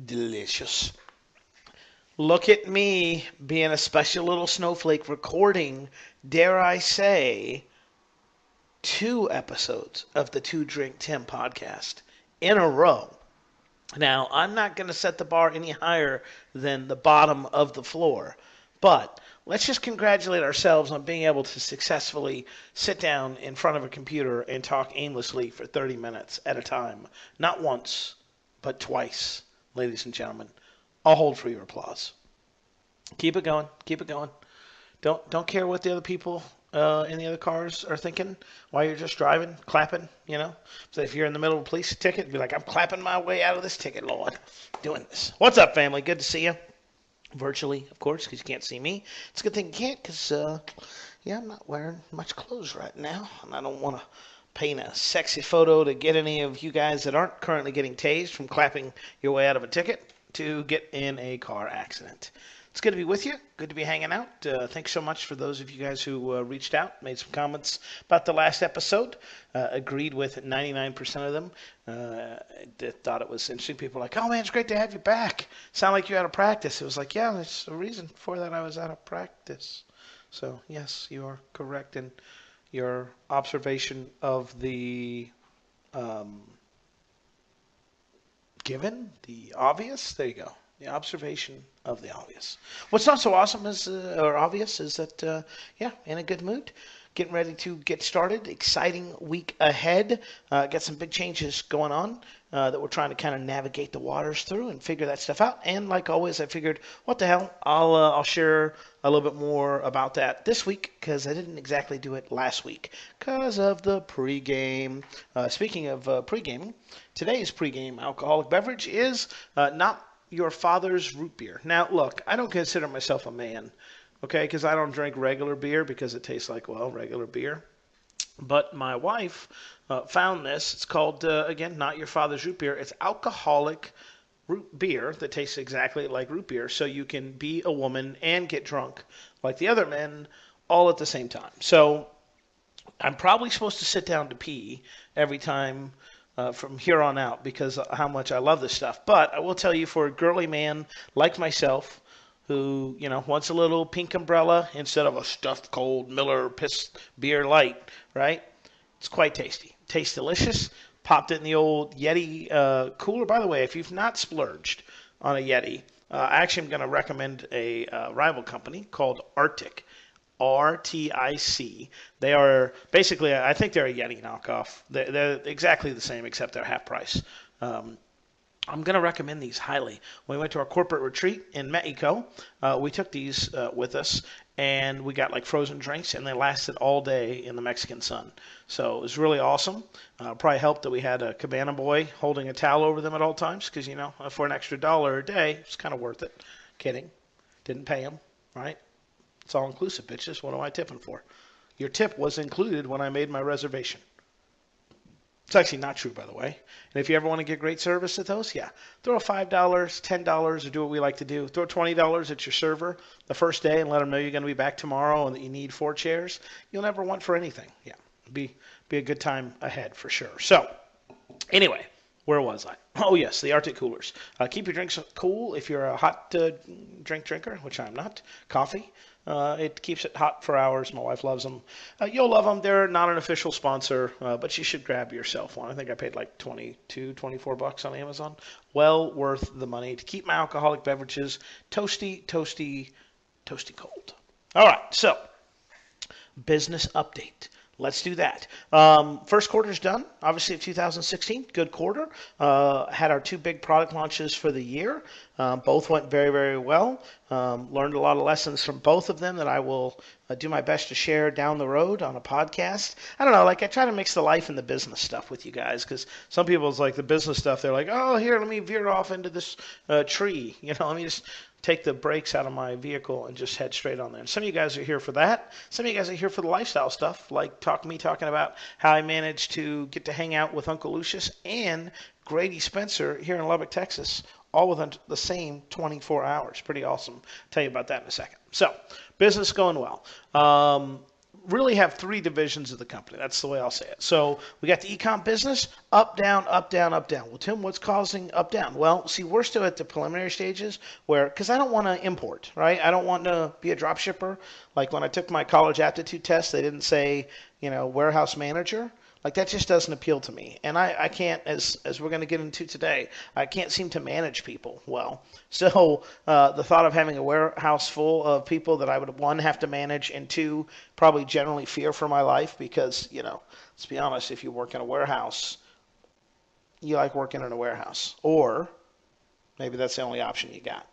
Delicious. Look at me being a special little snowflake recording, dare I say, 2 episodes of the Two Drink Tim podcast in a row. Now, I'm not going to set the bar any higher than the bottom of the floor, but let's just congratulate ourselves on being able to successfully sit down in front of a computer and talk aimlessly for 30 minutes at a time. Not once, but twice, ladies and gentlemen. I'll hold for your applause. Keep it going. Keep it going. Don't care what the other people in the other cars are thinking while you're just driving, clapping. So if you're in the middle of a police ticket, be like, I'm clapping my way out of this ticket, Lord. Doing this. What's up, family? Good to see you. Virtually, of course, because you can't see me. It's a good thing you can't, because I'm not wearing much clothes right now, and I don't want to paint a sexy photo to get any of you guys that aren't currently getting tased from clapping your way out of a ticket to get in a car accident. It's good to be with you. Good to be hanging out. Thanks so much for those of you guys who reached out, made some comments about the last episode. Agreed with 99% of them. Thought it was interesting. People were like, oh man, it's great to have you back. Sound like you're out of practice. It was like, yeah, there's a reason for that. I was out of practice. So, yes, you are correct in your observation of the given, the obvious. There you go. The observation of the obvious. What's not so awesome or obvious is that, in a good mood. Getting ready to get started. Exciting week ahead. Got some big changes going on that we're trying to kind of navigate the waters through and figure that stuff out. And like always, I figured, what the hell? I'll share a little bit more about that this week because I didn't exactly do it last week because of the pregame. Speaking of pre-gaming, today's pregame alcoholic beverage is not your father's root beer. Now, look, I don't consider myself a man, okay, because I don't drink regular beer because it tastes like, well, regular beer. But my wife found this. It's called, again, not your father's root beer. It's alcoholic root beer that tastes exactly like root beer, so you can be a woman and get drunk like the other men all at the same time. So I'm probably supposed to sit down to pee every time from here on out because of how much I love this stuff. But I will tell you, for a girly man like myself who, wants a little pink umbrella instead of a stuffed cold Miller Piss Beer Light, right? It's quite tasty. Tastes delicious. Popped it in the old Yeti cooler. By the way, if you've not splurged on a Yeti, I actually am going to recommend a rival company called Arctic. RTIC. They are basically, I think they're a Yeti knockoff. They're exactly the same except they're half price. I'm going to recommend these highly. When we went to our corporate retreat in Mexico, we took these with us, and we got like frozen drinks, and they lasted all day in the Mexican sun. So it was really awesome. Probably helped that we had a cabana boy holding a towel over them at all times because, for an extra $1 a day, it's kind of worth it. Kidding. Didn't pay them, right? It's all inclusive, bitches. What am I tipping for? Your tip was included when I made my reservation. It's actually not true, by the way. And if you ever want to get great service at those, throw a $5, $10, or do what we like to do. Throw $20 at your server the first day and let them know you're going to be back tomorrow and that you need 4 chairs. You'll never want for anything. Yeah, be a good time ahead for sure. So, anyway, where was I? Oh, yes, the Arctic coolers. Keep your drinks cool if you're a hot drink drinker, which I'm not. Coffee. It keeps it hot for hours. My wife loves them. You'll love them. They're not an official sponsor, but you should grab yourself one. I think I paid like $24 on Amazon. Well worth the money to keep my alcoholic beverages toasty, toasty, toasty cold. All right, so business update. Let's do that. First quarter's done, obviously, of 2016. Good quarter. Had our 2 big product launches for the year. Both went very, very well. Learned a lot of lessons from both of them that I will do my best to share down the road on a podcast. I don't know, I try to mix the life and the business stuff with you guys because some people, it's like the business stuff. They're like, oh, here, let me veer off into this tree. Let me just take the brakes out of my vehicle and just head straight on there. And some of you guys are here for that. Some of you guys are here for the lifestyle stuff, like talking about how I managed to get to hang out with Uncle Lucius and Grady Spencer here in Lubbock, Texas, all within the same 24 hours. Pretty awesome. Tell you about that in a second. So, business going well. really have three divisions of the company. That's the way I'll say it. So we got the e-com business, up, down, up, down, up, down. Well, Tim, what's causing up, down? Well, see, we're still at the preliminary stages where, because I don't want to import, right? I don't want to be a drop shipper. Like when I took my college aptitude test, they didn't say, warehouse manager. Like that just doesn't appeal to me. And I can't, as we're going to get into today, I can't seem to manage people well. So the thought of having a warehouse full of people that I would, one, have to manage, and two, probably generally fear for my life because, let's be honest, if you work in a warehouse, you like working in a warehouse. Or maybe that's the only option you got.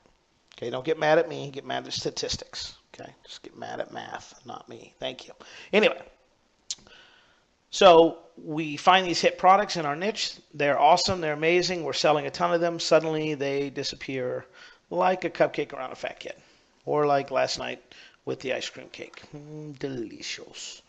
Okay, don't get mad at me, get mad at statistics. Okay, just get mad at math, not me. Thank you. Anyway. So we find these hit products in our niche. They're awesome. They're amazing. We're selling a ton of them. Suddenly they disappear like a cupcake around a fat kid. Or like last night with the ice cream cake. Delicious.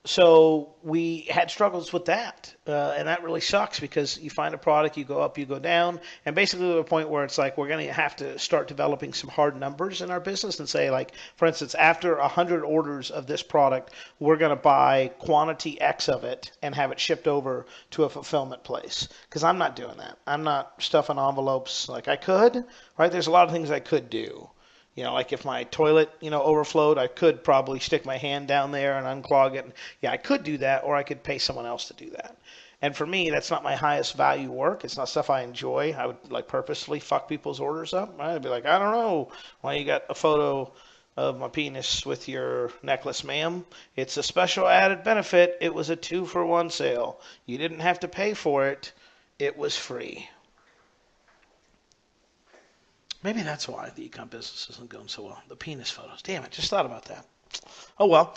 So we had struggles with that, and that really sucks because you find a product, you go up, you go down, and basically to a point where it's like we're going to have to start developing some hard numbers in our business and say, like, for instance, after 100 orders of this product, we're going to buy quantity X of it and have it shipped over to a fulfillment place. Because I'm not doing that. I'm not stuffing envelopes like I could, right? There's a lot of things I could do. Like if my toilet, overflowed, I could probably stick my hand down there and unclog it. Yeah, I could do that, or I could pay someone else to do that. And for me, that's not my highest value work. It's not stuff I enjoy. I would purposely fuck people's orders up. I'd be like, I don't know why you got a photo of my penis with your necklace, ma'am. It's a special added benefit. It was a 2-for-1 sale. You didn't have to pay for it. It was free. Maybe that's why the econ business isn't going so well. The penis photos. Damn it, just thought about that. Oh, well.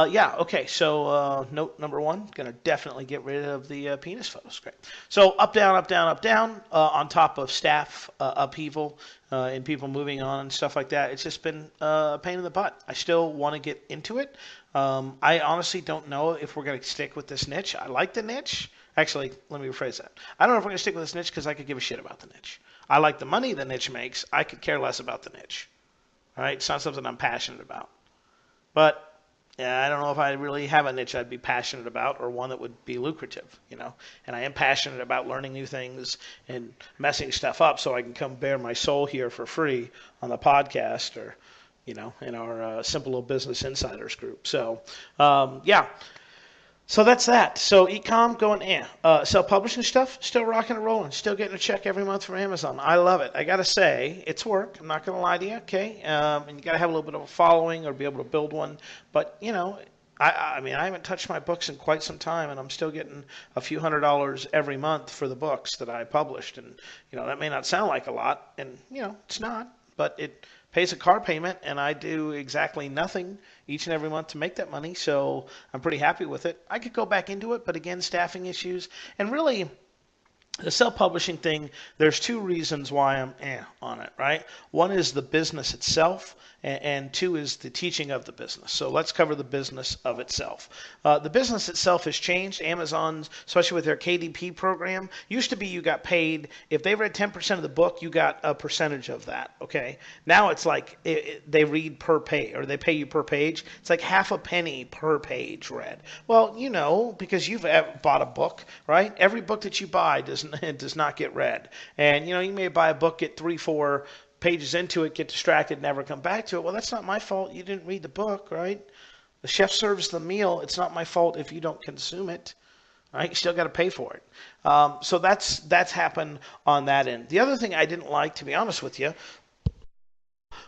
Yeah, okay. So note number one, going to definitely get rid of the penis photos. Great. So up, down, up, down, up, down, on top of staff upheaval and people moving on and stuff like that. It's just been a pain in the butt. I still want to get into it. I honestly don't know if we're going to stick with this niche. I like the niche. Actually, let me rephrase that. I don't know if we're going to stick with this niche because I could give a shit about the niche. I like the money the niche makes. I could care less about the niche. All right? It's not something I'm passionate about. But yeah, I don't know if I really have a niche I'd be passionate about or one that would be lucrative, And I am passionate about learning new things and messing stuff up so I can come bare my soul here for free on the podcast or, in our Simple Little Business Insiders group. So, yeah. So that's that. So e-com going, self-publishing stuff, still rocking and rolling, still getting a check every month from Amazon. I love it. I got to say, it's work. I'm not going to lie to you, okay? And you got to have a little bit of a following or be able to build one. But, I mean, I haven't touched my books in quite some time, and I'm still getting a few $100s every month for the books that I published. And, that may not sound like a lot, and, it's not, but it pays a car payment, and I do exactly nothing each and every month to make that money, so I'm pretty happy with it. I could go back into it, but again, staffing issues. And really, the self-publishing thing, there's two reasons why I'm on it, right? One is the business itself, and two is the teaching of the business. So let's cover the business of itself. The business itself has changed. Amazon, especially with their KDP program, used to be you got paid. If they read 10% of the book, you got a percentage of that, okay? Now it's like they read per page, or they pay you per page. It's like half a penny per page read. Well, because you've bought a book, right? Every book that you buy does not get read. And, you may buy a book, get 3-4 pages into it, get distracted, never come back to it. Well, that's not my fault. You didn't read the book, right? The chef serves the meal. It's not my fault if you don't consume it, right? You still got to pay for it. So that's happened on that end. The other thing I didn't like, to be honest with you,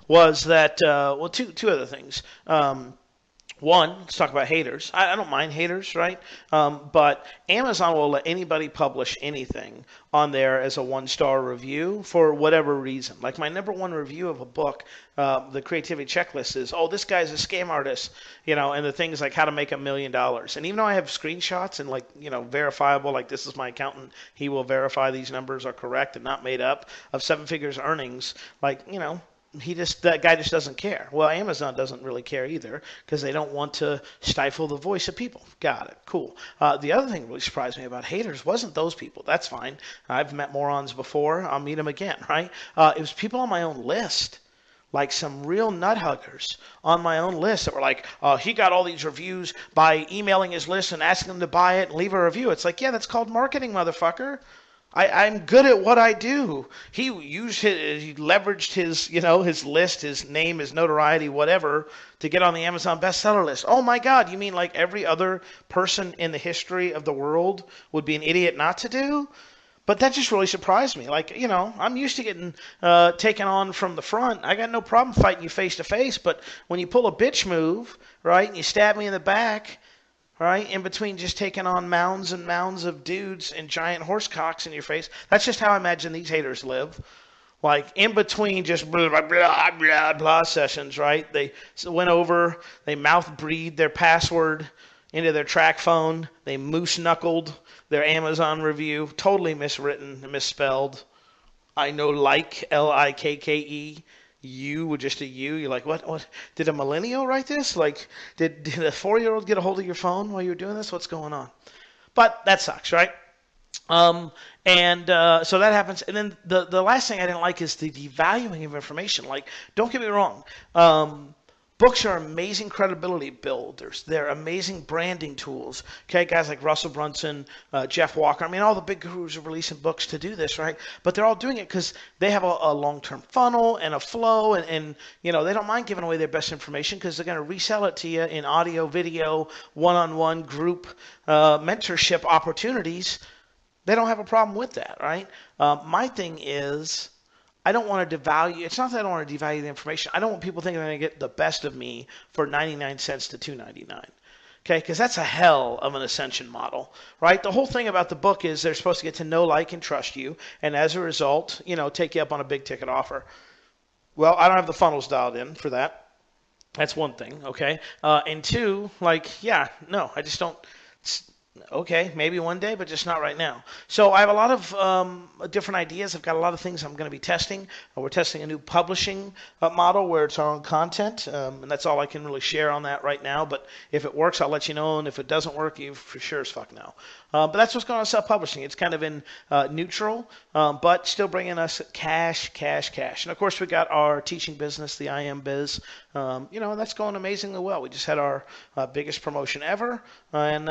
was that, two other things. One, let's talk about haters. I don't mind haters, right? But Amazon will let anybody publish anything on there as a 1-star review for whatever reason. Like my number one review of a book, the creativity checklist is, this guy's a scam artist, and the things like how to make $1 million. And even though I have screenshots and verifiable, like this is my accountant, he will verify these numbers are correct and not made up, of 7 figures earnings, that guy just doesn't care. Well, Amazon doesn't really care either because they don't want to stifle the voice of people. Got it. Cool. The other thing that really surprised me about haters wasn't those people. That's fine. I've met morons before. I'll meet them again, right? It was people on my own list. like some real nut huggers on my own list that were like, he got all these reviews by emailing his list and asking them to buy it and leave a review. It's like, yeah, that's called marketing, motherfucker. I'm good at what I do. He leveraged his, his list, his name, his notoriety, whatever, to get on the Amazon bestseller list. Oh my God, you mean like every other person in the history of the world would be an idiot not to do? But that just really surprised me. Like, I'm used to getting taken on from the front. I got no problem fighting you face to face. But when you pull a bitch move, right, and you stab me in the back, right, in between just taking on mounds and mounds of dudes and giant horse cocks in your face, that's just how I imagine these haters live. Like, in between just blah, blah, blah, blah, blah sessions, right? They went over, they mouth breathed their password into their track phone. They moose knuckled their Amazon review, totally miswritten and misspelled. I know like, L-I-K-K-E, you with just a U. You're like, what? Did a millennial write this? Like, did a 4-year-old get a hold of your phone while you were doing this? What's going on? But that sucks, right? So that happens. And then the last thing I didn't like is the devaluing of information. Like, don't get me wrong. Books are amazing credibility builders. They're amazing branding tools. Okay, guys like Russell Brunson, Jeff Walker. I mean, all the big gurus are releasing books to do this, right? But they're all doing it because they have a long-term funnel and a flow, and they don't mind giving away their best information because they're going to resell it to you in audio, video, one-on-one group mentorship opportunities. They don't have a problem with that, right? My thing is, I don't want to devalue. It's not that I don't want to devalue the information. I don't want people thinking they're going to get the best of me for 99 cents to $2.99. Okay, because that's a hell of an ascension model, right? The whole thing about the book is they're supposed to get to know, like, and trust you, and as a result, take you up on a big ticket offer. Well, I don't have the funnels dialed in for that. That's one thing, okay? And two, I just don't. Okay, maybe one day, but just not right now. So I have a lot of different ideas. I've got a lot of things I'm going to be testing. We're testing a new publishing model where it's our own content, and that's all I can really share on that right now. But if it works, I'll let you know, and if it doesn't work, you for sure as fuck know. But that's what's going on self-publishing. It's kind of in neutral, but still bringing us cash. And, of course, we got our teaching business, the I Am Biz. That's going amazingly well. We just had our biggest promotion ever, and,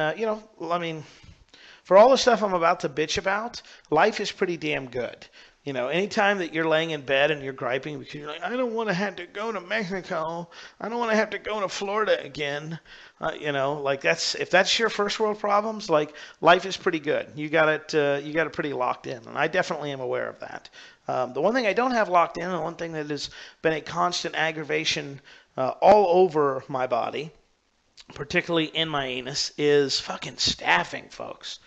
for all the stuff I'm about to bitch about, life is pretty damn good. Anytime that you're laying in bed and you're griping because you're like, I don't want to have to go to Mexico. I don't want to have to go to Florida again. If that's your first world problems, like, life is pretty good. You got it pretty locked in, and I definitely am aware of that. The one thing I don't have locked in, and the one thing that has been a constant aggravation all over my body, particularly in my anus, is fucking staffing, folks.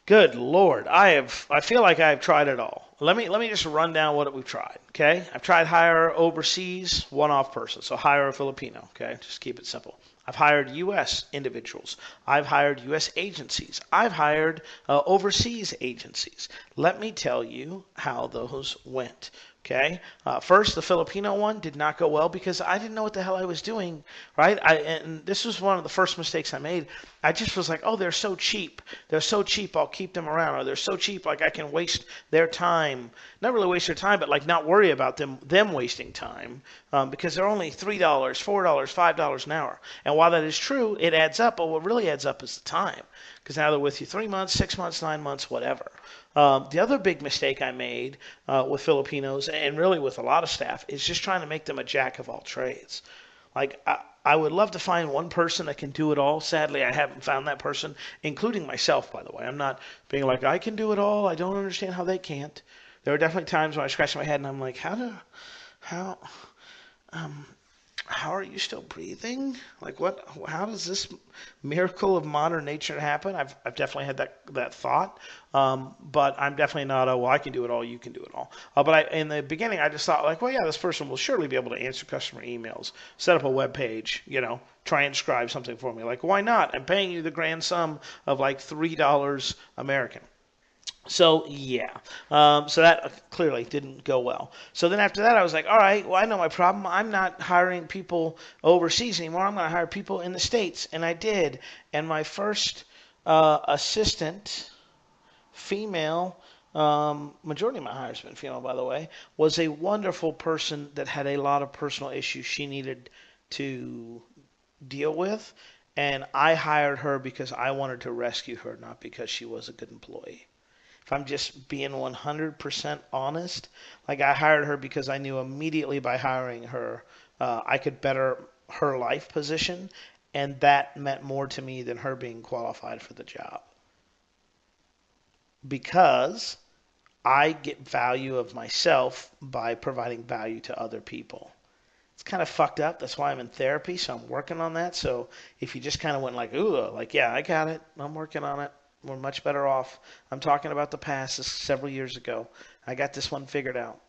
Good Lord, I feel like I've tried it all. Let me just run down what we've tried, okay? I've tried hire overseas one-off person, so hire a Filipino, okay? Just keep it simple. I've hired U.S. individuals. I've hired U.S. agencies. I've hired overseas agencies. Let me tell you how those went. Okay. First, the Filipino one did not go well because I didn't know what the hell I was doing, right? And this was one of the first mistakes I made. I just was like, oh, they're so cheap. They're so cheap, I'll keep them around. Or they're so cheap, like I can waste their time. Not really waste their time, but like not worry about them wasting time because they're only $3, $4, $5 an hour. And while that is true, it adds up. But what really adds up is the time because now they're with you 3 months, 6 months, 9 months, whatever. The other big mistake I made with Filipinos and really with a lot of staff is just trying to make them a jack of all trades. Like, I would love to find one person that can do it all. Sadly, I haven't found that person, including myself, by the way. I'm not being like, I can do it all. I don't understand how they can't. There are definitely times when I scratch my head and I'm like, how are you still breathing? Like, what? How does this miracle of modern nature happen? I've definitely had that thought, but I'm definitely not well, I can do it all, you can do it all. But in the beginning, I just thought, like, well, yeah, this person will surely be able to answer customer emails, set up a web page, transcribe something for me. Like, why not? I'm paying you the grand sum of like $3 American. So, yeah. So that clearly didn't go well. So then after that, I was like, all right, well, I know my problem. I'm not hiring people overseas anymore. I'm going to hire people in the States. And I did. And my first assistant, female, majority of my hires have been female, by the way, was a wonderful person that had a lot of personal issues she needed to deal with. And I hired her because I wanted to rescue her, not because she was a good employee. If I'm just being 100% honest, like I hired her because I knew immediately by hiring her, I could better her life position, and that meant more to me than her being qualified for the job. Because I get value of myself by providing value to other people. It's kind of fucked up. That's why I'm in therapy, so I'm working on that. So if you just kind of went like, ooh, like, yeah, I got it. I'm working on it. We're much better off. I'm talking about the past. This is several years ago. I got this one figured out,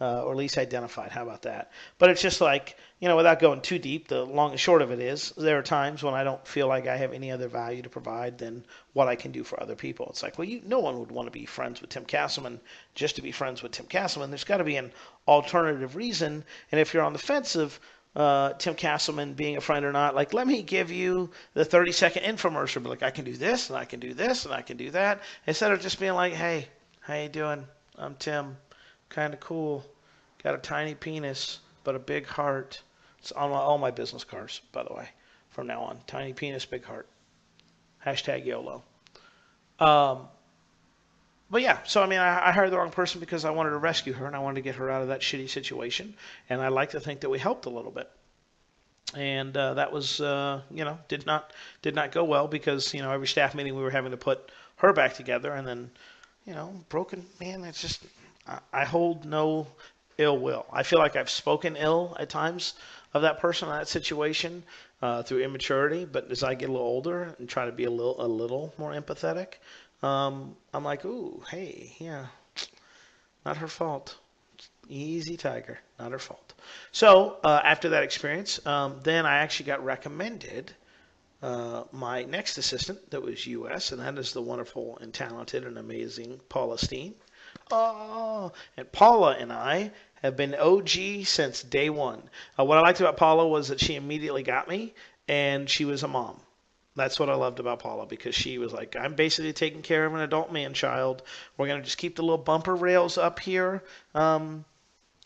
or at least identified. How about that? But it's just like, without going too deep, the long and short of it is there are times when I don't feel like I have any other value to provide than what I can do for other people. It's like, well, no one would want to be friends with Tim Castleman just to be friends with Tim Castleman. There's got to be an alternative reason. And if you're on the fence of Tim Castleman being a friend or not, like, let me give you the 30-second infomercial. But like, I can do this, and I can do this, and I can do that. Instead of just being like, hey, how you doing? I'm Tim. Kind of cool. Got a tiny penis, but a big heart. It's on all my business cards, by the way, from now on. Tiny penis, big heart. Hashtag YOLO. Um, but yeah, so I mean, I hired the wrong person because I wanted to rescue her and I wanted to get her out of that shitty situation. And I like to think that we helped a little bit. And that was, did not go well because every staff meeting we were having to put her back together, and then broken man. It's just I hold no ill will. I feel like I've spoken ill at times of that person in that situation through immaturity. But as I get a little older and try to be a little more empathetic, I'm like, ooh, hey, yeah, not her fault. Easy, tiger, not her fault. So after that experience, then I actually got recommended my next assistant that was U.S., and that is the wonderful and talented and amazing Paula Steen. Oh, and Paula and I have been OG since day one. What I liked about Paula was that she immediately got me, and she was a mom. That's what I loved about Paula, because she was like, I'm basically taking care of an adult man child. We're going to just keep the little bumper rails up here, on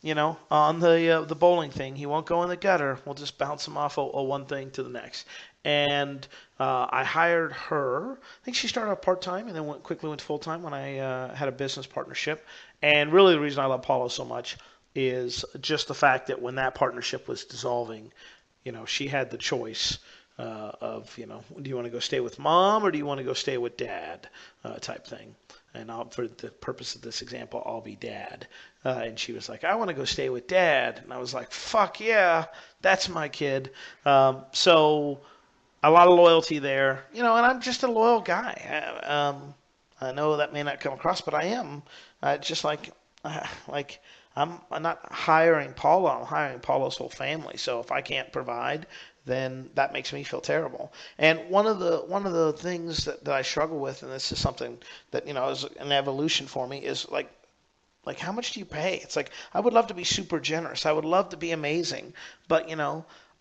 the bowling thing. He won't go in the gutter. We'll just bounce him off a one thing to the next. And I hired her. I think she started out part-time and then quickly went full-time when I had a business partnership. And really the reason I love Paula so much is just the fact that when that partnership was dissolving, she had the choice of, do you want to go stay with mom or do you want to go stay with dad type thing. And for the purpose of this example, I'll be dad. And she was like, I want to go stay with dad. And I was like, fuck yeah, that's my kid. So a lot of loyalty there, and I'm just a loyal guy. I know that may not come across, but I am. Just like I'm not hiring Paula. I'm hiring Paula's whole family. So if I can't provide, then that makes me feel terrible. And one of the things that I struggle with, and this is something that is an evolution for me, is like how much do you pay? It's like I would love to be super generous. I would love to be amazing, but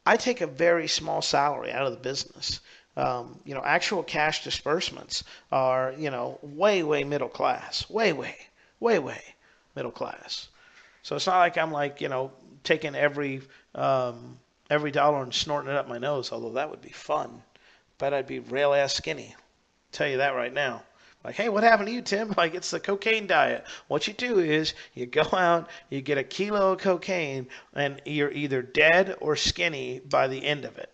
I take a very small salary out of the business. Actual cash disbursements are way middle class, way middle class. So it's not like I'm like taking every dollar and snorting it up my nose, although that would be fun. Bet I'd be rail ass skinny. Tell you that right now. Like, hey, what happened to you, Tim? Like, it's the cocaine diet. What you do is you go out, you get a kilo of cocaine, and you're either dead or skinny by the end of it.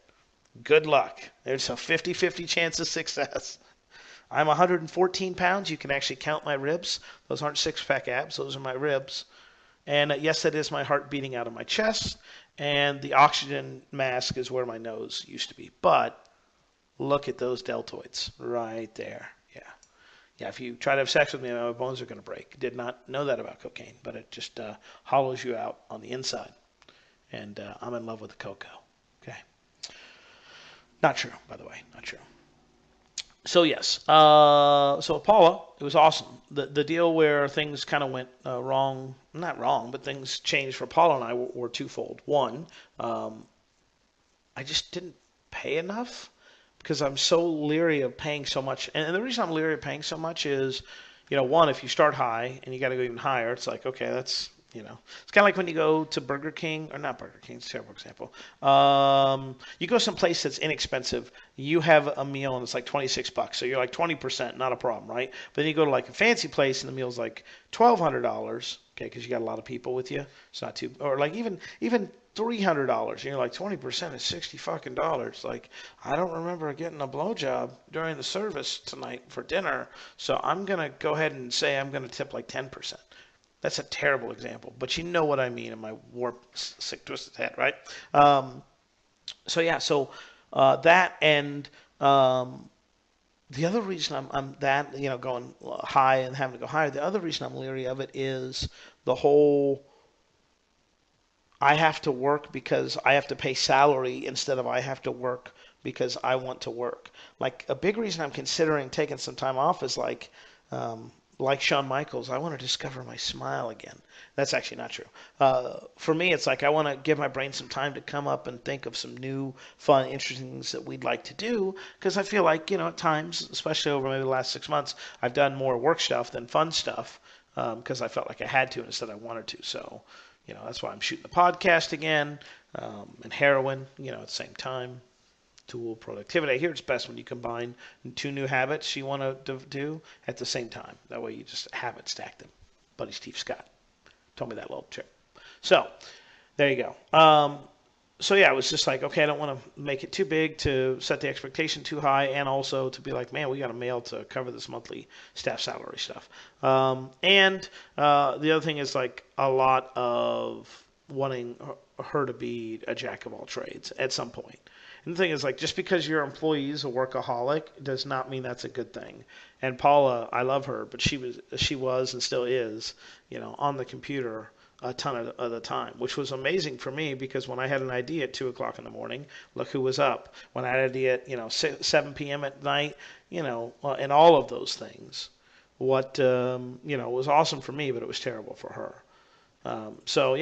Good luck. There's a 50-50 chance of success. I'm 114 pounds. You can actually count my ribs. Those aren't six-pack abs. Those are my ribs. And yes, that is my heart beating out of my chest. And the oxygen mask is where my nose used to be. But look at those deltoids right there. Yeah. Yeah, if you try to have sex with me, my bones are going to break. Did not know that about cocaine, but it just hollows you out on the inside. And I'm in love with the cocoa. Okay. Not true, by the way. Not true. So yes, so Paula, it was awesome. The deal where things kind of went wrong, not wrong, but things changed for Paula and I were twofold. One, I just didn't pay enough because I'm so leery of paying so much. And the reason I'm leery of paying so much is, one, if you start high and you got to go even higher, it's like, okay, that's, it's kind of like when you go to Burger King, or not Burger King, it's a terrible example. You go someplace that's inexpensive, you have a meal and it's like $26, so you're like 20%, not a problem, right? But then you go to like a fancy place and the meal's like $1,200, okay, because you got a lot of people with you. It's not too, or like even $300, and you're like 20% is $60 fucking. Like, I don't remember getting a blowjob during the service tonight for dinner, so I'm gonna go ahead and say I'm gonna tip like 10%. That's a terrible example, but you know what I mean in my warped, sick, twisted head, right? So yeah, that and the other reason I'm that going high and having to go higher. The other reason I'm leery of it is the whole I have to work because I have to pay salary instead of I have to work because I want to work. Like a big reason I'm considering taking some time off is like Shawn Michaels, I want to discover my smile again. That's actually not true. For me, it's like I want to give my brain some time to come up and think of some new, fun, interesting things that we'd like to do. Because I feel like, at times, especially over maybe the last 6 months, I've done more work stuff than fun stuff because I felt like I had to instead I wanted to. So, that's why I'm shooting the podcast again and heroin, at the same time. Tool productivity. I hear it's best when you combine two new habits you want to do at the same time. That way you just habit stack them. Buddy Steve Scott told me that little trick. So there you go. So yeah, it was just like, okay, I don't want to make it too big to set the expectation too high, and also to be like, man, we got a mail to cover this monthly staff salary stuff. And the other thing is like a lot of wanting her to be a jack of all trades at some point. And the thing is, like, just because your employee is a workaholic does not mean that's a good thing. And Paula, I love her, but she was and still is, on the computer a ton of the time, which was amazing for me because when I had an idea at 2 o'clock in the morning, look who was up. When I had an idea at 7 p.m. at night, and all of those things, what was awesome for me, but it was terrible for her. So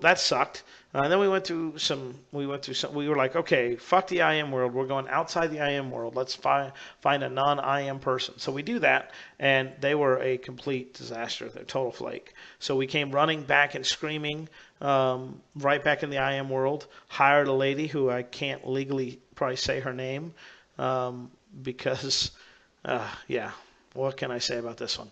that sucked. And then we were like, okay, fuck the IM world. We're going outside the IM world. Let's find a non-IM person. So we do that, and they were a complete disaster. They're total flake. So we came running back and screaming right back in the IM world, hired a lady who I can't legally probably say her name because, what can I say about this one?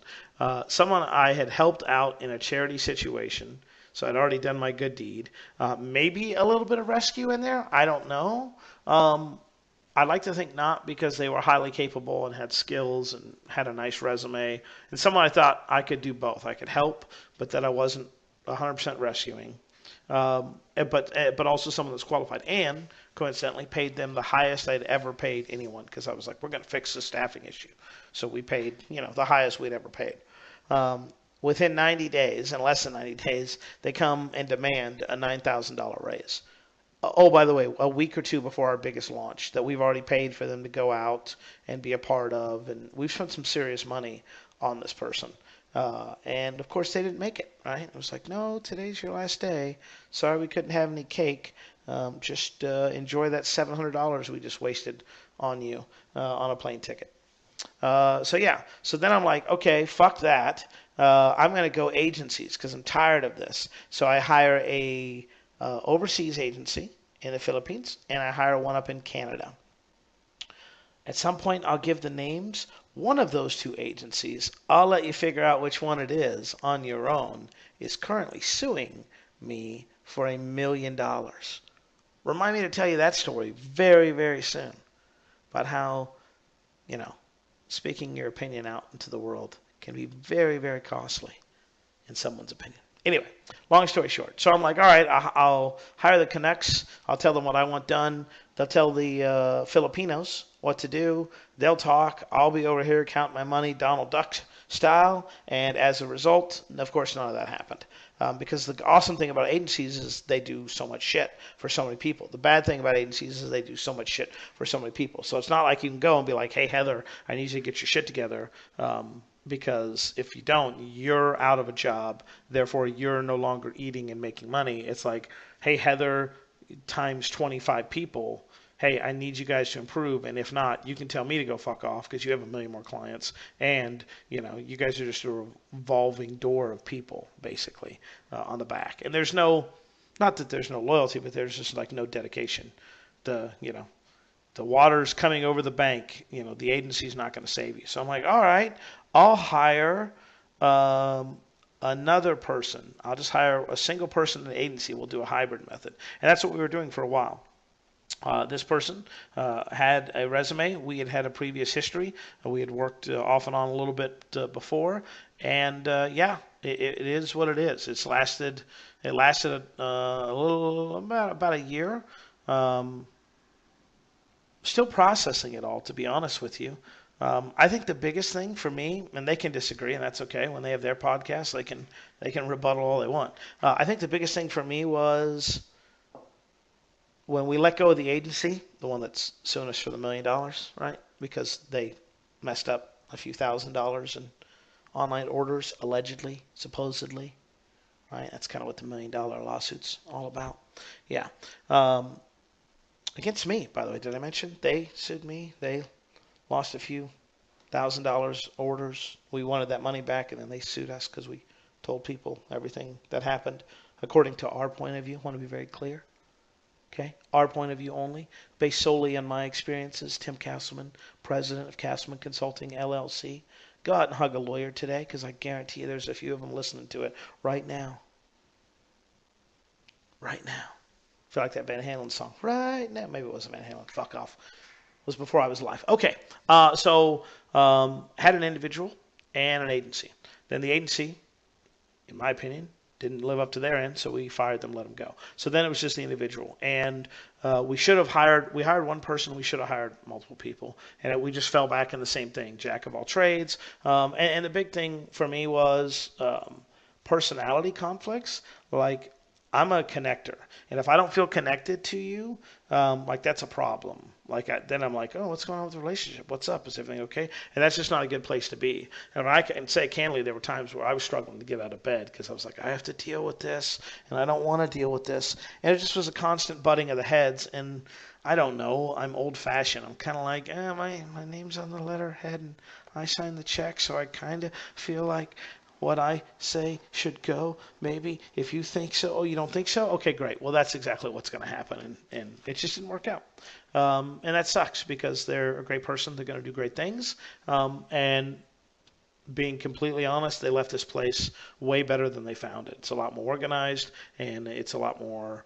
Someone I had helped out in a charity situation, so I'd already done my good deed. Maybe a little bit of rescue in there. I don't know. I'd like to think not because they were highly capable and had skills and had a nice resume. And someone I thought I could do both. I could help, but that I wasn't 100% rescuing. But also someone that's qualified and coincidentally paid them the highest I'd ever paid anyone because I was like, we're going to fix the staffing issue. So we paid, the highest we'd ever paid. Within 90 days, and less than 90 days, they come and demand a $9,000 raise. Oh, by the way, a week or two before our biggest launch that we've already paid for them to go out and be a part of. And we've spent some serious money on this person. And of course they didn't make it, right? It was like, no, today's your last day. Sorry we couldn't have any cake. Just enjoy that $700 we just wasted on you on a plane ticket. So then I'm like, okay, fuck that. I'm going to go agencies because I'm tired of this. So I hire a overseas agency in the Philippines, and I hire one up in Canada. At some point, I'll give the names. One of those two agencies, I'll let you figure out which one it is on your own, is currently suing me for $1 million. Remind me to tell you that story very, very soon about how, speaking your opinion out into the world can be very, very costly in someone's opinion. Anyway, long story short. So I'm like, all right, I'll hire the Canucks. I'll tell them what I want done. They'll tell the Filipinos what to do. They'll talk. I'll be over here counting my money Donald Duck style. And as a result, of course, none of that happened. Because the awesome thing about agencies is they do so much shit for so many people. The bad thing about agencies is they do so much shit for so many people. So it's not like you can go and be like, hey, Heather, I need you to get your shit together. Because if you don't, you're out of a job. Therefore, you're no longer eating and making money. It's like, hey, Heather, times 25 people. hey, I need you guys to improve, and if not, you can tell me to go fuck off because you have a million more clients, and you guys are just a revolving door of people basically on the back. And there's no, not that there's no loyalty, but there's just like no dedication. The water's coming over the bank. The agency's not going to save you. So I'm like, all right, I'll hire um, another person. I'll just hire a single person in the agency. We'll do a hybrid method. And that's what we were doing for a while. This person had a resume. We had a previous history. We had worked off and on a little bit before. And yeah, it is what it is. It lasted a little, about a year. Um, Still processing it all, to be honest with you. I think the biggest thing for me, and they can disagree, and that's okay. When they have their podcast, they can rebuttal all they want. I think the biggest thing for me was when we let go of the agency, the one that's suing us for the $1 million, right? Because they messed up a few $1,000s in online orders, allegedly, supposedly, right? That's kind of what the $1 million lawsuit's all about. Yeah. Against me, by the way. Did I mention they sued me? They lost a few $1,000 orders. We wanted that money back, and then they sued us because we told people everything that happened according to our point of view. I want to be very clear. Okay? Our point of view only, based solely on my experiences. Tim Castleman, president of Castleman Consulting, LLC. Go out and hug a lawyer today, because I guarantee you there's a few of them listening to it right now. Right now. I feel like that Van Halen song. Right now. Maybe it wasn't Van Halen. Fuck off. It was before I was alive. Okay. So had an individual and an agency. Then the agency, in my opinion, didn't live up to their end, so we fired them, let them go. So then it was just the individual. And we hired one person, we should have hired multiple people. And we just fell back in the same thing, jack of all trades. And the big thing for me was personality conflicts. Like, I'm a connector, and if I don't feel connected to you, like that's a problem. Then I'm like, oh, what's going on with the relationship? What's up? Is everything okay? And that's just not a good place to be. And I can say candidly, there were times where I was struggling to get out of bed because I was like, I have to deal with this, and I don't want to deal with this, and it just was a constant butting of the heads. And I don't know, I'm old-fashioned. I'm kind of like, my name's on the letterhead, and I sign the check, so I kind of feel like what I say should go. Maybe if you think so. Oh, you don't think so? Okay, great. Well, that's exactly what's going to happen, and it just didn't work out. And that sucks because they're a great person. They're going to do great things. And being completely honest, they left this place way better than they found it. It's a lot more organized, and it's a lot more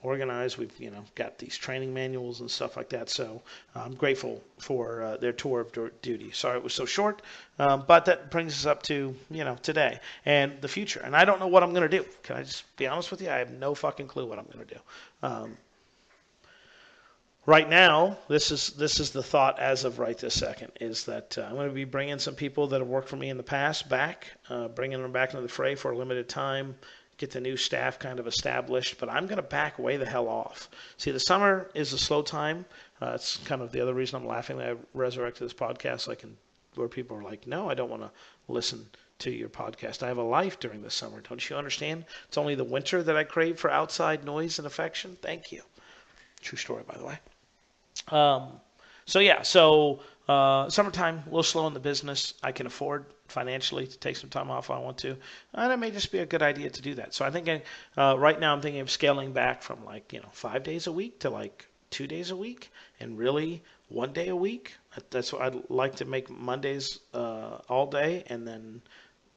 organized. We've got these training manuals and stuff like that. So I'm grateful for their tour of duty. Sorry it was so short, but that brings us up to today and the future. And I don't know what I'm going to do. Can I just be honest with you? I have no fucking clue what I'm going to do. Right now, this is the thought as of right this second, is that I'm going to be bringing some people that have worked for me in the past back, bringing them back into the fray for a limited time, get the new staff kind of established, but I'm going to back way the hell off. See, the summer is a slow time. It's kind of the other reason I'm laughing that I resurrected this podcast, where people are like, no, I don't want to listen to your podcast. I have a life during the summer. Don't you understand? It's only the winter that I crave for outside noise and affection. Thank you. True story, by the way. Summertime, a little slow in the business. I can afford financially to take some time off if I want to, and it may just be a good idea to do that. So I think right now I'm thinking of scaling back from 5 days a week to 2 days a week, and really 1 day a week. That's what I'd like to make Mondays all day, and then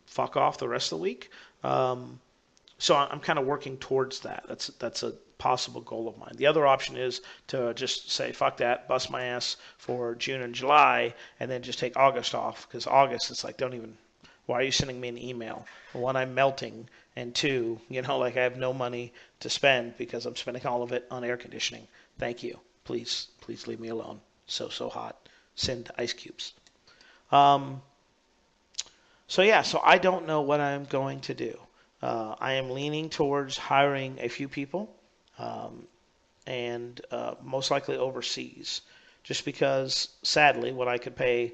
fuck off the rest of the week. So I'm kind of working towards that. That's a possible goal of mine. The other option is to just say, fuck that, bust my ass for June and July, and then just take August off, because August, it's like, why are you sending me an email? One, I'm melting, and two, I have no money to spend because I'm spending all of it on air conditioning. Thank you. Please leave me alone. So hot. Send ice cubes. So I don't know what I'm going to do. I am leaning towards hiring a few people, and most likely overseas, just because, sadly, what I could pay,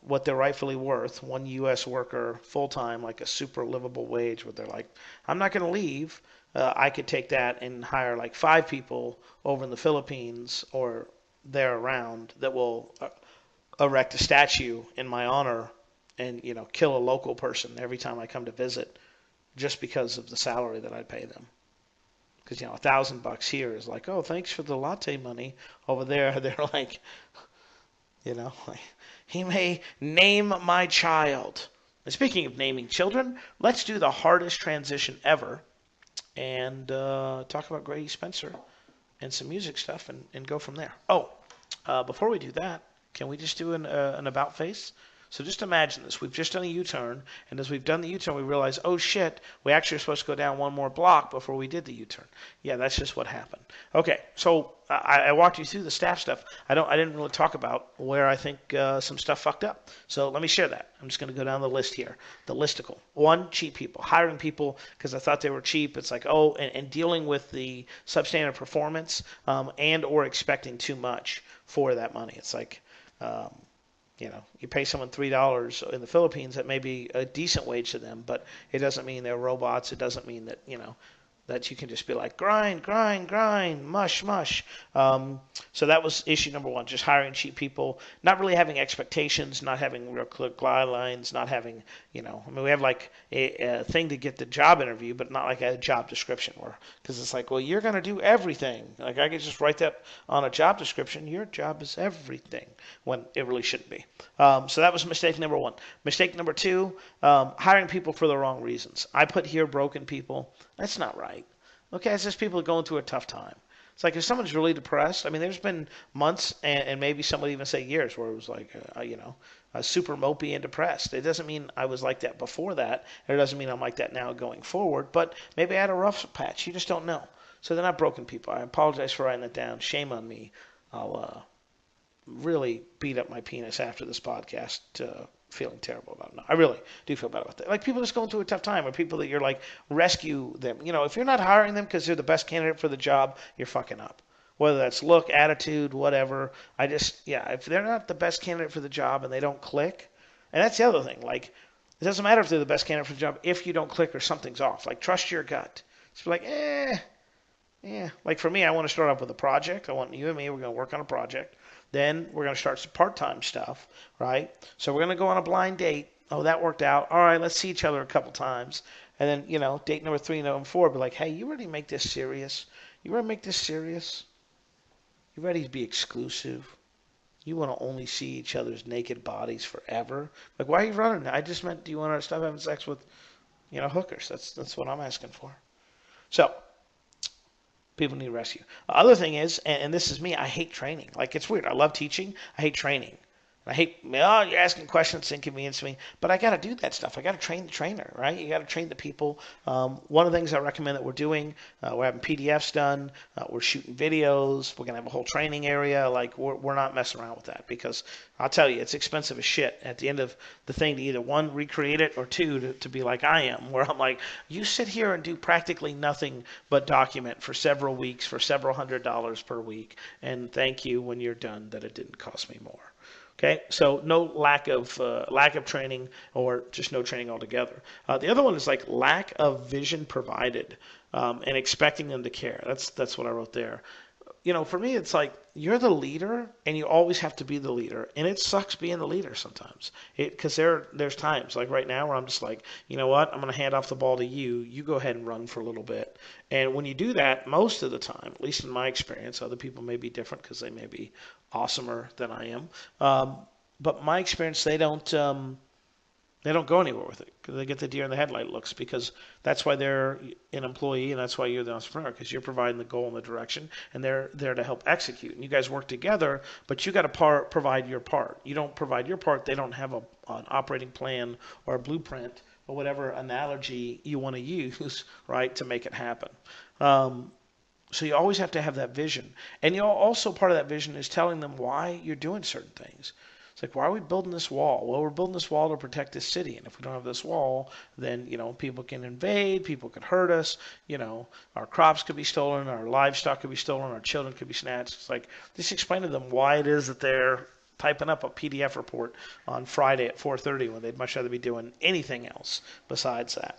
what they're rightfully worth, one U.S. worker full-time, like a super livable wage, where they're like, I'm not going to leave, I could take that and hire like 5 people over in the Philippines or there around that will erect a statue in my honor and kill a local person every time I come to visit just because of the salary that I pay them. Because $1,000 here is like, oh, thanks for the latte money. Over there, they're like, like, he may name my child. And speaking of naming children, let's do the hardest transition ever and talk about Grady Spencer and some music stuff and go from there. Oh, before we do that, can we just do an about face? So just imagine this. We've just done a U-turn, and as we've done the U-turn, we realize, oh shit, we actually are supposed to go down one more block before we did the U-turn. Yeah, that's just what happened. Okay, so I walked you through the staff stuff. I didn't really talk about where I think some stuff fucked up. So let me share that. I'm just going to go down the list here. The listicle. 1, cheap people. Hiring people because I thought they were cheap. It's like, oh, and dealing with the substandard performance and or expecting too much for that money. It's like, you pay someone $3 in the Philippines, that may be a decent wage to them, but it doesn't mean they're robots. It doesn't mean that, that you can just be like, grind, grind, grind, mush, mush. So that was issue number 1, just hiring cheap people, not really having expectations, not having real clear guidelines, not having, we have like a thing to get the job interview, but not like a job description because it's like, well, you're going to do everything. Like I could just write that on a job description. Your job is everything when it really shouldn't be. So that was mistake number 1. Mistake number 2, hiring people for the wrong reasons. I put here broken people. That's not right. Okay, it's just people going through a tough time. It's like if someone's really depressed, I mean, there's been months and maybe some would even say years where it was like, super mopey and depressed. It doesn't mean I was like that before that. It doesn't mean I'm like that now going forward. But maybe I had a rough patch. You just don't know. So they're not broken people. I apologize for writing that down. Shame on me. I'll really beat up my penis after this podcast. Feeling terrible about it. No, I really do feel bad about that. Like people just going through a tough time, or people that you're like rescue them. If you're not hiring them because they're the best candidate for the job, you're fucking up. Whether that's look, attitude, whatever. If they're not the best candidate for the job and they don't click, and that's the other thing. Like it doesn't matter if they're the best candidate for the job if you don't click or something's off. Like trust your gut. It's like Like for me, I want to start off with a project. I want you and me. We're going to work on a project. Then we're going to start some part-time stuff, right? So we're going to go on a blind date. Oh, that worked out. All right, let's see each other a couple times. And then, date number 3 and 4, be like, hey, you ready to make this serious? You ready to make this serious? You ready to be exclusive? You want to only see each other's naked bodies forever? Like, why are you running? I just meant, do you want to stop having sex with, hookers? That's what I'm asking for. So people need rescue. The other thing is, and this is me, I hate training. Like, it's weird. I love teaching. I hate training. I hate, you're asking questions, it's inconvenience me. But I got to do that stuff. I got to train the trainer, right? You got to train the people. One of the things I recommend that we're doing, we're having PDFs done. We're shooting videos. We're going to have a whole training area. Like, we're not messing around with that because I'll tell you, it's expensive as shit at the end of the thing to either 1, recreate it, or 2, to be like I am, where I'm like, you sit here and do practically nothing but document for several weeks for several $100s per week. And thank you when you're done that it didn't cost me more. Okay, so no lack of training or just no training altogether. The other one is like lack of vision provided and expecting them to care. That's what I wrote there. For me, it's like you're the leader and you always have to be the leader. And it sucks being the leader sometimes. Because there's times like right now where I'm just like, you know what? I'm going to hand off the ball to you. You go ahead and run for a little bit. And when you do that, most of the time, at least in my experience, other people may be different because they may be awesomer than I am. But my experience, they don't go anywhere with it because they get the deer in the headlight looks because that's why they're an employee and that's why you're the entrepreneur because you're providing the goal and the direction and they're there to help execute. And you guys work together, but you got to provide your part. You don't provide your part, they don't have an operating plan or a blueprint or whatever analogy you want to use, right, to make it happen. So you always have to have that vision. And also part of that vision is telling them why you're doing certain things. It's like, why are we building this wall? Well, we're building this wall to protect this city. And if we don't have this wall, then, people can invade, people could hurt us, our crops could be stolen, our livestock could be stolen, our children could be snatched. It's like, just explain to them why it is that they're typing up a PDF report on Friday at 4:30 when they'd much rather be doing anything else besides that.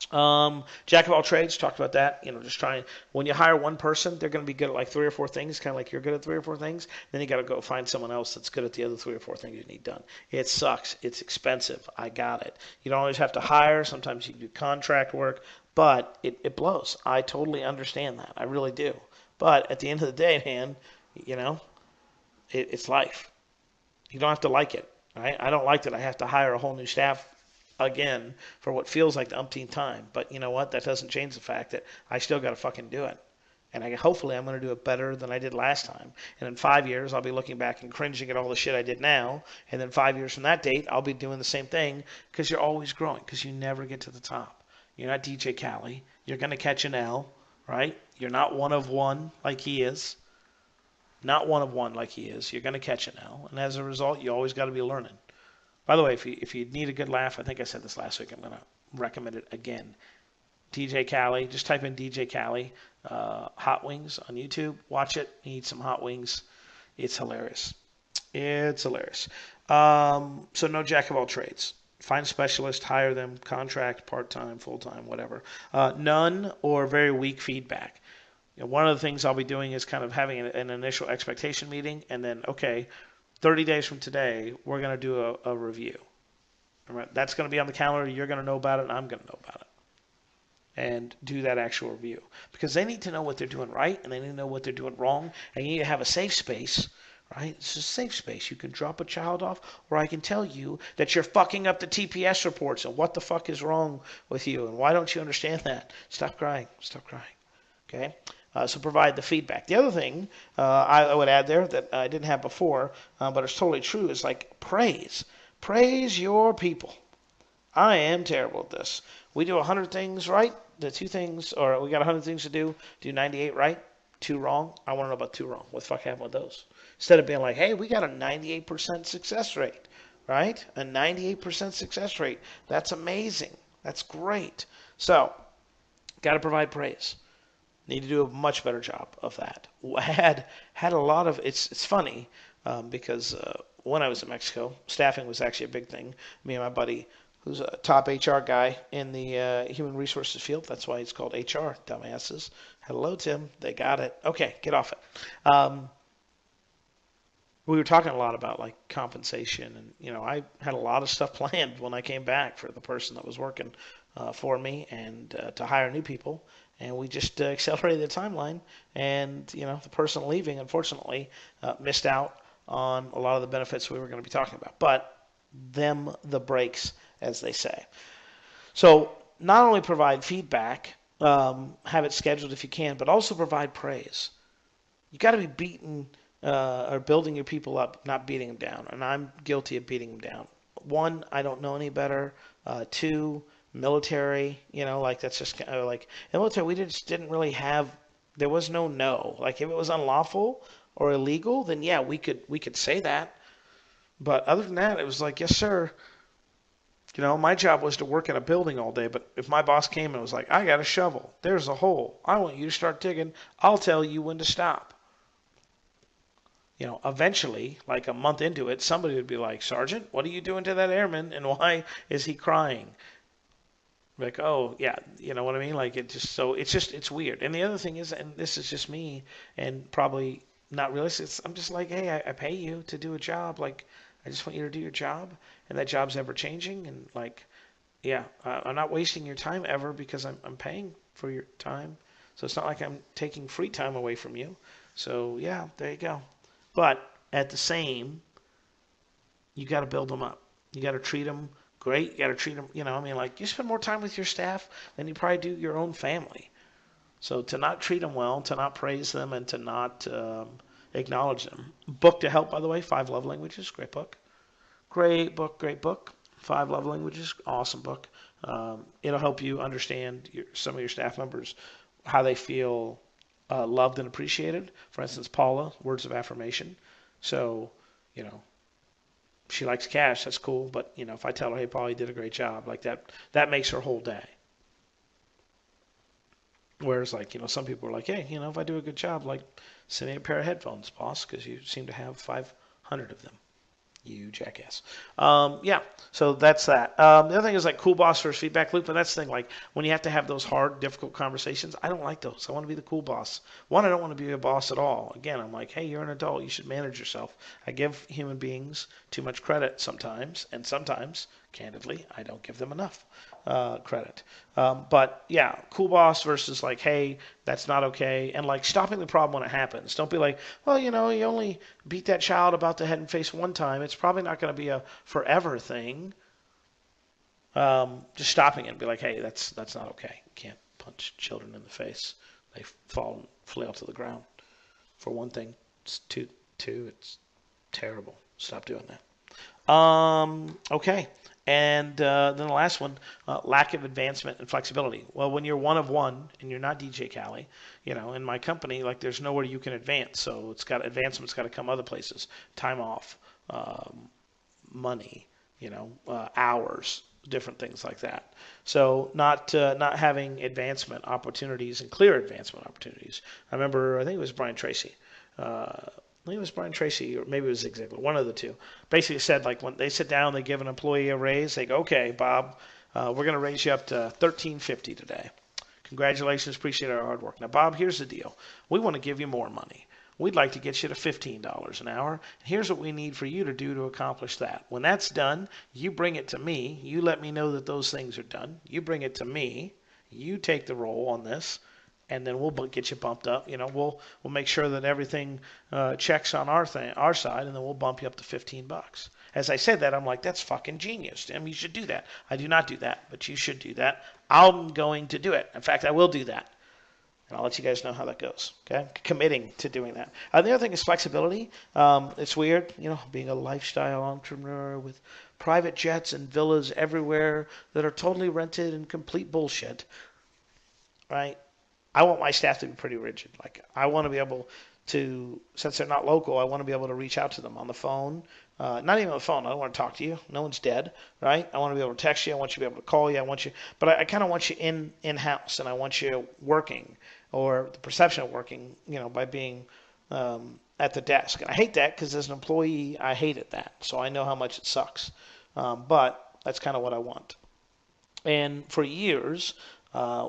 Jack of all trades, talked about that. Just trying. When you hire one person, they're going to be good at like three or four things, kind of like you're good at three or four things. Then you got to go find someone else that's good at the other three or four things you need done. It sucks. It's expensive. I got it. You don't always have to hire. Sometimes you can do contract work, but it blows. I totally understand that. I really do. But at the end of the day, man, you know, it's life. You don't have to like it. Right? I don't like that I have to hire a whole new staff again for what feels like the umpteenth time. But you know what? That doesn't change the fact that I still got to fucking do it. And hopefully I'm going to do it better than I did last time. And in 5 years, I'll be looking back and cringing at all the shit I did now. And then 5 years from that date, I'll be doing the same thing because you're always growing because you never get to the top. You're not DJ Khaled. You're going to catch an L, right? You're not one of one like he is. Not one of one like he is. You're going to catch an L. And as a result, you always got to be learning. By the way, if you need a good laugh, I think I said this last week. I'm going to recommend it again. DJ Khaled. Just type in DJ Khaled, hot wings on YouTube. Watch it. Eat some hot wings. It's hilarious. It's hilarious. So no jack of all trades. Find specialists, hire them, contract, part-time, full-time, whatever. None or very weak feedback. One of the things I'll be doing is kind of having an initial expectation meeting, and then, okay, 30 days from today, we're going to do a review. That's going to be on the calendar. You're going to know about it, and I'm going to know about it. And do that actual review. Because they need to know what they're doing right, and they need to know what they're doing wrong, and you need to have a safe space, right? It's a safe space. You can drop a child off, or I can tell you that you're fucking up the TPS reports, and what the fuck is wrong with you, and why don't you understand that? Stop crying. Stop crying. Okay? So provide the feedback. The other thing I would add there that I didn't have before, but it's totally true, is like praise. Praise your people. I am terrible at this. We do 100 things right. The 2 things, or we got 100 things to do 98 right, 2 wrong. I want to know about 2 wrong. What the fuck happened with those? Instead of being like, hey, we got a 98% success rate, right? A 98% success rate. That's amazing. That's great. So, got to provide praise. Need to do a much better job of that. Had a lot of it's funny because when I was in Mexico, staffing was actually a big thing. Me and my buddy, who's a top HR guy in the human resources field. That's why it's called HR, dumbasses. Hello, Tim. They got it. Okay, get off it. We were talking a lot about like compensation, and I had a lot of stuff planned when I came back for the person that was working for me and to hire new people. And we just accelerated the timeline, and the person leaving, unfortunately, missed out on a lot of the benefits we were going to be talking about. But them the breaks, as they say. So not only provide feedback, have it scheduled if you can, but also provide praise. You got to be beating or building your people up, not beating them down. And I'm guilty of beating them down. 1, I don't know any better. 2, military, like that's just kind of like in the military we just didn't really have. There was no. Like if it was unlawful or illegal, then yeah, we could say that. But other than that, it was like, yes, sir. My job was to work in a building all day, but if my boss came and was like, I got a shovel, there's a hole, I want you to start digging, I'll tell you when to stop. Eventually, like a month into it, somebody would be like, Sergeant, what are you doing to that airman, and why is he crying? Like, oh, yeah, you know what I mean? Like, it's weird. And the other thing is, and this is just me, and probably not realistic, I'm just like, hey, I pay you to do a job. Like, I just want you to do your job, and that job's ever changing. And like, yeah, I'm not wasting your time ever because I'm paying for your time. So it's not like I'm taking free time away from you. So yeah, there you go. But at the same, you got to build them up. You got to treat them great. You got to treat them, like you spend more time with your staff than you probably do your own family. So to not treat them well, to not praise them, and to not acknowledge them. Book to help, by the way, 5 Love Languages, great book. Great book, great book. 5 Love Languages, awesome book. It'll help you understand some of your staff members, how they feel loved and appreciated. For instance, Paula, words of affirmation. So, she likes cash, that's cool. But, if I tell her, hey, Paula, you did a great job, like that makes her whole day. Whereas, like, some people are like, hey, if I do a good job, like, send me a pair of headphones, boss, because you seem to have 500 of them. You jackass. Yeah, so that's that. The other thing is like cool boss versus feedback loop, and that's the thing. Like when you have to have those hard, difficult conversations, I don't like those. I want to be the cool boss. One, I don't want to be a boss at all. Again, I'm like, hey, you're an adult. You should manage yourself. I give human beings too much credit sometimes, and sometimes, candidly, I don't give them enough credit. But yeah, cool boss versus like, hey, that's not okay, and like stopping the problem when it happens. Don't be like, well, you only beat that child about the head and face one time. It's probably not going to be a forever thing. Just stopping it and be like, hey, that's not okay. You can't punch children in the face. They fall and flail to the ground. For one thing, it's two, it's terrible. Stop doing that. Okay. And then the last one, lack of advancement and flexibility. Well, when you're one of one and you're not DJ Khaled, in my company, like there's nowhere you can advance. So advancement's got to come other places. Time off, money, hours, different things like that. So not having advancement opportunities and clear advancement opportunities. I think it was Brian Tracy. I think it was Brian Tracy, or maybe it was Zig Ziglar, one of the two. Basically said, like, when they sit down, they give an employee a raise. They go, okay, Bob, we're going to raise you up to $13.50 today. Congratulations, appreciate our hard work. Now, Bob, here's the deal. We want to give you more money. We'd like to get you to $15 an hour. Here's what we need for you to do to accomplish that. When that's done, you bring it to me. You let me know that those things are done. You bring it to me. You take the role on this. And then we'll get you bumped up. We'll make sure that everything checks on our side, and then we'll bump you up to $15. As I said that, I'm like, that's fucking genius, Tim. You should do that. I do not do that, but you should do that. I'm going to do it. In fact, I will do that, and I'll let you guys know how that goes. Okay, committing to doing that. The other thing is flexibility. It's weird, being a lifestyle entrepreneur with private jets and villas everywhere that are totally rented and complete bullshit. Right? I want my staff to be pretty rigid. Like, I want to be able to, since they're not local, I want to be able to reach out to them on the phone. Not even on the phone. I don't want to talk to you. No one's dead, right? I want to be able to text you. I want you to be able to call you. But I kind of want you in-house, and I want you working, or the perception of working, by being at the desk. And I hate that because as an employee, I hated that. So I know how much it sucks. But that's kind of what I want. And for years,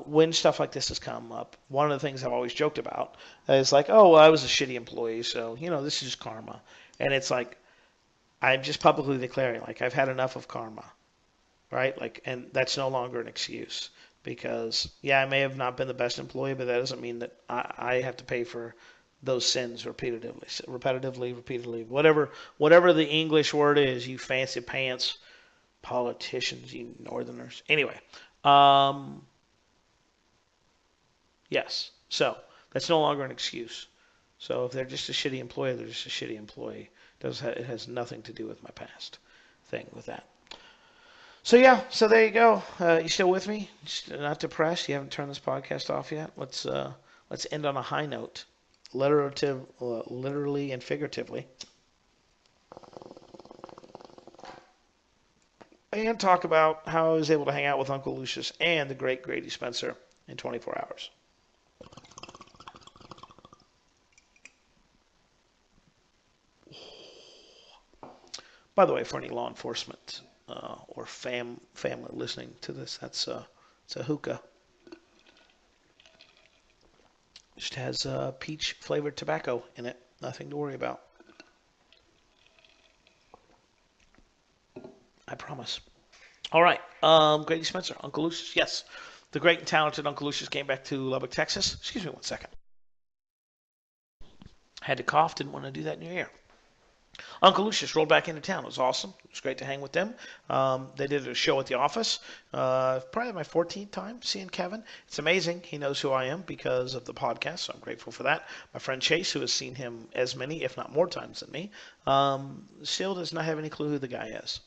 when stuff like this has come up, one of the things I've always joked about is like, oh, well, I was a shitty employee, so, this is just karma. And it's like, I'm just publicly declaring, like, I've had enough of karma, right? Like, and that's no longer an excuse because, yeah, I may have not been the best employee, but that doesn't mean that I have to pay for those sins repeatedly, whatever the English word is, you fancy pants politicians, you northerners. Anyway, yes. So that's no longer an excuse. So if they're just a shitty employee, they're just a shitty employee. It has nothing to do with my past thing with that. So yeah, so there you go. You still with me? Not depressed? You haven't turned this podcast off yet? Let's end on a high note, literally and figuratively, and talk about how I was able to hang out with Uncle Lucius and the great Grady Spencer in 24 hours. By the way, for any law enforcement or family listening to this, it's a hookah. Just has peach flavored tobacco in it. Nothing to worry about. I promise. All right, Grady Spencer, Uncle Lucius. Yes, the great and talented Uncle Lucius came back to Lubbock, Texas. Excuse me one second. Had to cough. Didn't want to do that in your ear. Uncle Lucius rolled back into town. It was awesome. It was great to hang with them. They did a show at the office. Probably my 14th time seeing Kevin. It's amazing. He knows who I am because of the podcast, so I'm grateful for that. My friend Chase, who has seen him as many, if not more times than me, still does not have any clue who the guy is.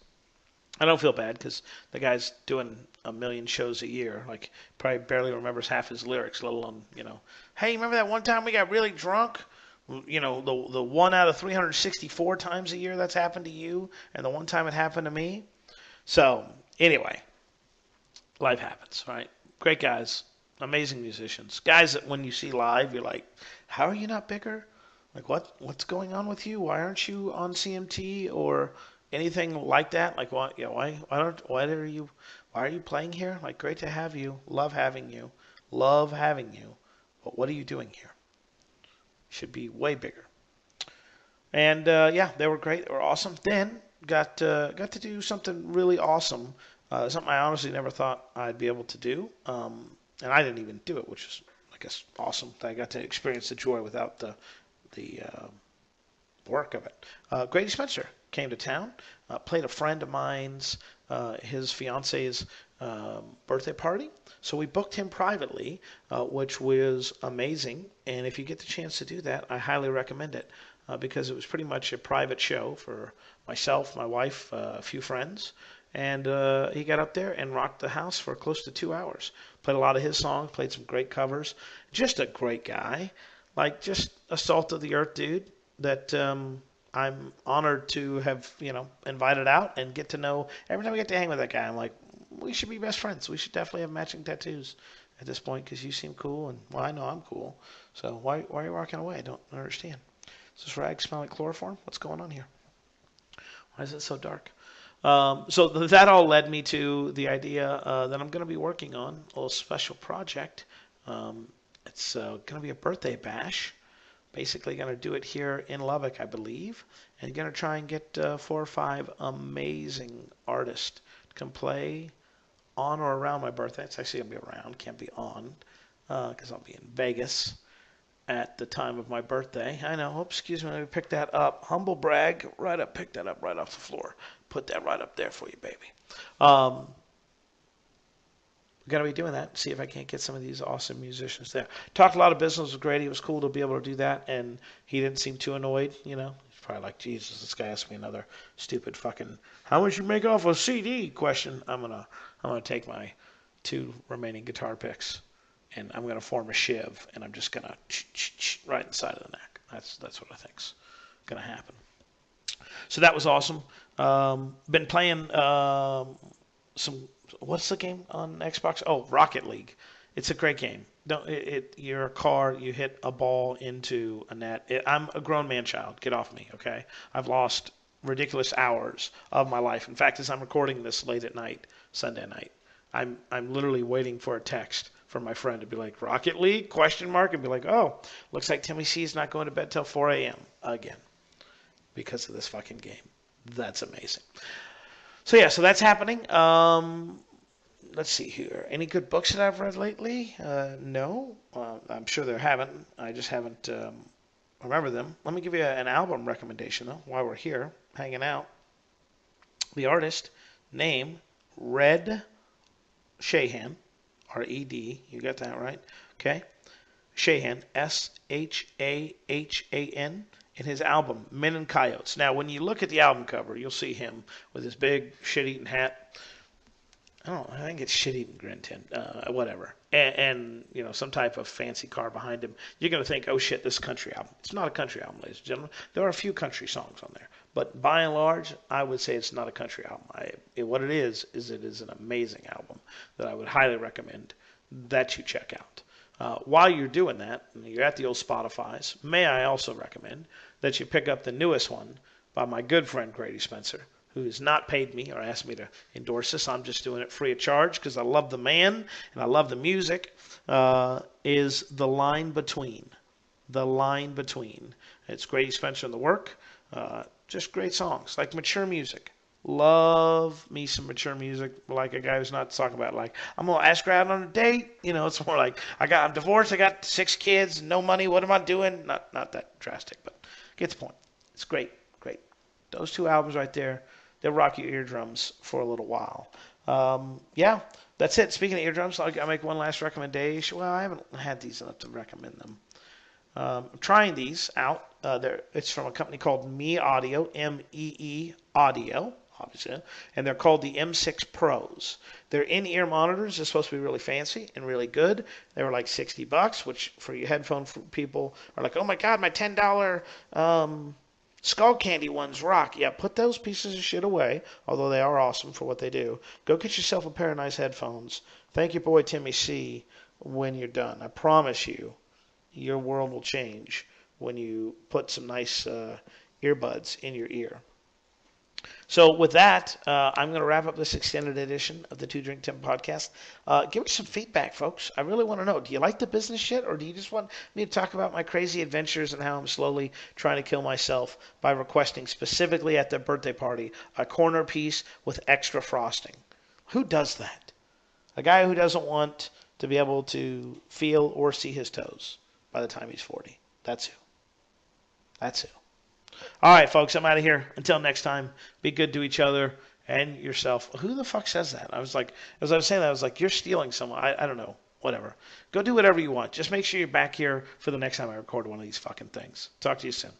I don't feel bad because the guy's doing a million shows a year. Like, probably barely remembers half his lyrics, let alone, hey, remember that one time we got really drunk? The 1 out of 364 times a year that's happened to you, and the one time it happened to me. So, anyway, life happens, right? Great guys, amazing musicians. Guys that when you see live, you're like, how are you not bigger? Like, what's going on with you? Why aren't you on CMT or anything like that? Like, why, why are you playing here? Like, great to have you. Love having you. Love having you. But what are you doing here? Should be way bigger. And yeah, they were great. They were awesome. Then got to do something really awesome. Something I honestly never thought I'd be able to do. And I didn't even do it, which is, I guess, awesome. I got to experience the joy without the work of it. Grady Spencer came to town, played a friend of mine's, his fiance's birthday party. So we booked him privately, which was amazing. And if you get the chance to do that, I highly recommend it because it was pretty much a private show for myself, my wife, a few friends. And he got up there and rocked the house for close to 2 hours. Played a lot of his songs, played some great covers. Just a great guy. Like, just a salt of the earth dude that I'm honored to have, invited out and get to know. Every time I get to hang with that guy, I'm like, we should be best friends. We should definitely have matching tattoos at this point because you seem cool and, well, I know I'm cool. So why are you walking away? I don't understand. Does this rag smell like chloroform? What's going on here? Why is it so dark? So that all led me to the idea that I'm going to be working on a little special project. It's going to be a birthday bash. Basically going to do it here in Lubbock, I believe, and going to try and get 4 or 5 amazing artists to come play on or around my birthday. It's actually going to be around, can't be on, because I'll be in Vegas at the time of my birthday. I know, oops, excuse me, let me pick that up. Humble brag, right up, pick that up right off the floor. Put that right up there for you, baby. Going to be doing that. See if I can't get some of these awesome musicians there. Talked a lot of business with Grady. It was cool to be able to do that, and he didn't seem too annoyed. He's probably like, Jesus, this guy asked me another stupid fucking how much you make off a CD question. I'm gonna take my 2 remaining guitar picks, and I'm gonna form a shiv, and I'm just gonna right inside of the neck. That's what I think's gonna happen. So that was awesome. Been playing some. What's the game on Xbox? Oh, Rocket League. It's a great game. You're a car. You hit a ball into a net. I'm a grown man child. Get off me, okay? I've lost ridiculous hours of my life. In fact, as I'm recording this late at night, Sunday night, I'm literally waiting for a text from my friend to be like, Rocket League? Question mark, and be like, oh, looks like Timmy C is not going to bed till 4 a.m. again because of this fucking game. That's amazing. So yeah, so that's happening. Let's see here. Any good books that I've read lately? No. I'm sure there haven't. I just haven't remember them. Let me give you an album recommendation though while we're here hanging out. The artist name Red Shahan, R-E-D. You got that right? Okay. Shahan, Shahan, in his album Men and Coyotes. Now, when you look at the album cover, you'll see him with his big shit-eating hat. I think it's shit-eating grin tint, whatever. And, some type of fancy car behind him. You're going to think, oh shit, this is a country album. It's not a country album, ladies and gentlemen. There are a few country songs on there. But by and large, I would say it's not a country album. What it is it is an amazing album that I would highly recommend that you check out. While you're doing that, and you're at the old Spotify's, may I also recommend that you pick up the newest one by my good friend Grady Spencer, who has not paid me or asked me to endorse this. I'm just doing it free of charge because I love the man and I love the music, is The Line Between. The Line Between. It's Grady Spencer in the work. Just great songs, like mature music. Love me some mature music, like a guy who's not talking about like I'm gonna ask her out on a date. It's more like I'm divorced, I got 6 kids, no money. What am I doing? Not that drastic, but get the point. It's great, great. Those 2 albums right there, they'll rock your eardrums for a little while. Yeah, that's it. Speaking of eardrums, I'll make one last recommendation. Well, I haven't had these enough to recommend them. I'm trying these out. It's from a company called Me Audio, M-E-E Audio, obviously, and they're called the M6 Pros. They're in-ear monitors. They're supposed to be really fancy and really good. They were like $60, which for you headphone people are like, oh my God, my $10 Skull Candy ones rock. Yeah, put those pieces of shit away, although they are awesome for what they do. Go get yourself a pair of nice headphones. Thank your boy Timmy C when you're done. I promise you, your world will change when you put some nice earbuds in your ear. So with that, I'm going to wrap up this extended edition of the Two Drink Tim podcast. Give me some feedback, folks. I really want to know. Do you like the business shit, or do you just want me to talk about my crazy adventures and how I'm slowly trying to kill myself by requesting specifically at their birthday party a corner piece with extra frosting? Who does that? A guy who doesn't want to be able to feel or see his toes by the time he's 40. That's who. That's who. All right, folks, I'm out of here. Until next time, be good to each other and yourself. Who the fuck says that? I was like, as I was saying that, I was like, you're stealing someone. I don't know. Whatever. Go do whatever you want. Just make sure you're back here for the next time I record one of these fucking things. Talk to you soon.